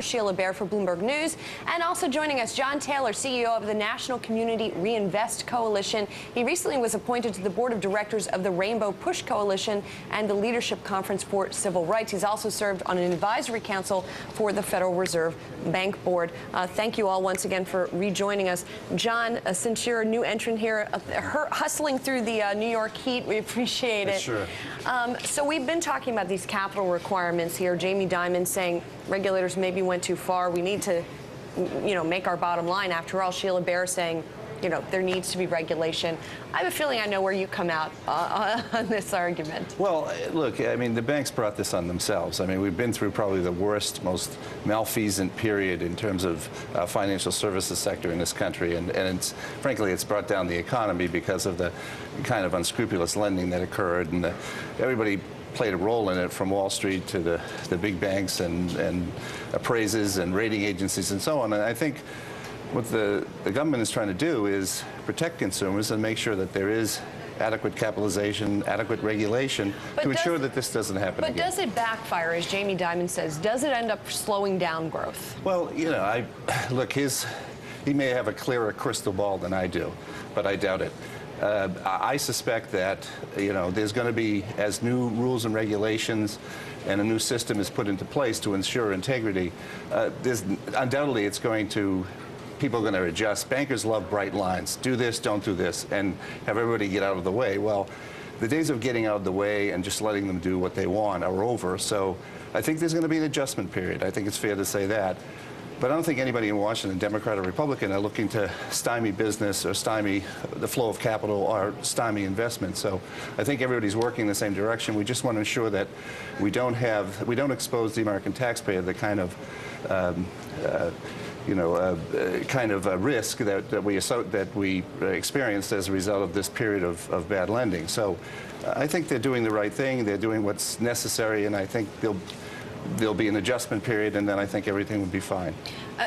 Sheila Bair for Bloomberg News. And also joining us, John Taylor, CEO of the National Community Reinvest Coalition. He recently was appointed to the board of directors of the Rainbow Push Coalition and the Leadership Conference for Civil Rights. He's also served on an advisory council for the Federal Reserve Bank Board. Thank you all once again for rejoining us. John, since you're a new entrant here, hustling through the New York heat, we appreciate it. Sure. So we've been talking about these capital requirements here. Jamie Dimon saying regulators maybe went too far. We need to, make our bottom line. After all, Sheila Bair saying, there needs to be regulation. I have a feeling I know where you come out on this argument. Well, look, I mean, the banks brought this on themselves. I mean, we've been through probably the worst, most malfeasant period in terms of financial services sector in this country. And frankly, it's brought down the economy because of the kind of unscrupulous lending that occurred. And everybody played a role in it, from Wall Street to the big banks and appraisers and rating agencies and so on. And I think what the government is trying to do is protect consumers and make sure that there is adequate capitalization, adequate regulation to ensure that this doesn't happen again. But does it backfire, as Jamie Dimon says? Does it end up slowing down growth? Well, look, he may have a clearer crystal ball than I do, but I doubt it. I suspect that, there's going to be, as new rules and regulations and a new system is put into place to ensure integrity, undoubtedly people are going to adjust. Bankers love bright lines. Do this, don't do this, and have everybody get out of the way. Well, the days of getting out of the way and just letting them do what they want are over. So I think there's going to be an adjustment period. I think it's fair to say that. But I don't think anybody in Washington, Democrat or Republican, are looking to stymie business or stymie the flow of capital or stymie investment. So I think everybody's working in the same direction. We just want to ensure that we don't expose the American taxpayer to the kind of risk that we experienced as a result of this period of bad lending. So I think they're doing the right thing. They're doing what's necessary, and I think there'll be an adjustment period, and then I think everything will be fine.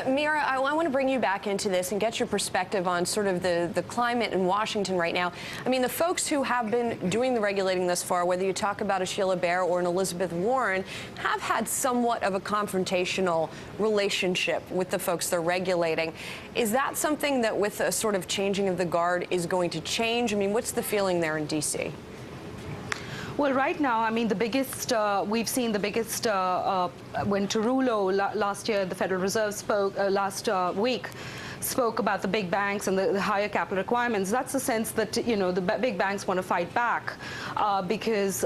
Mira, I want to bring you back into this and get your perspective on sort of the climate in Washington right now. I mean, the folks who have been doing the regulating thus far, whether you talk about a Sheila Bair or an Elizabeth Warren, have had somewhat of a confrontational relationship with the folks they're regulating. Is that something that, with a sort of changing of the guard, is going to change? I mean, what's the feeling there in D.C.? Well, right now, I mean, we've seen the biggest, when Tarullo last year, the Federal Reserve spoke last week, spoke about the big banks and the higher capital requirements. That's the sense that, the big banks want to fight back because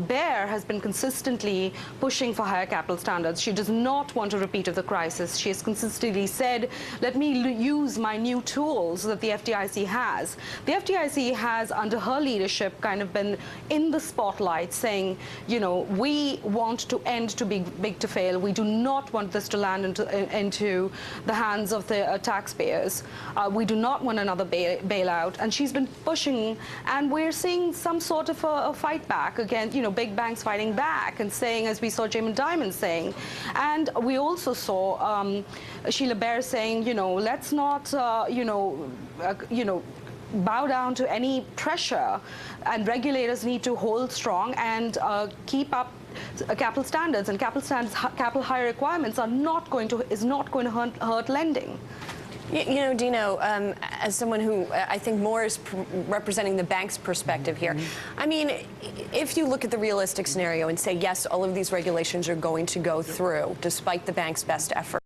Bair has been consistently pushing for higher capital standards. She does not want a repeat of the crisis. She has consistently said, let me use my new tools that the FDIC has. The FDIC has, under her leadership, kind of been in the spotlight saying, we want to end too big to fail. We do not want this to land into the hands of the taxpayers. We do not want another bailout, and she's been pushing, and we're seeing some sort of a fight back again, big banks fighting back and saying, as we saw Jamie Dimon saying, and we also saw Sheila Bair saying, let's not, bow down to any pressure, and regulators need to hold strong and keep up capital standards, and capital higher requirements is not going to hurt lending. Dino, as someone who I think more is representing the bank's perspective here, I mean, if you look at the realistic scenario and say, yes, all of these regulations are going to go through, despite the bank's best effort,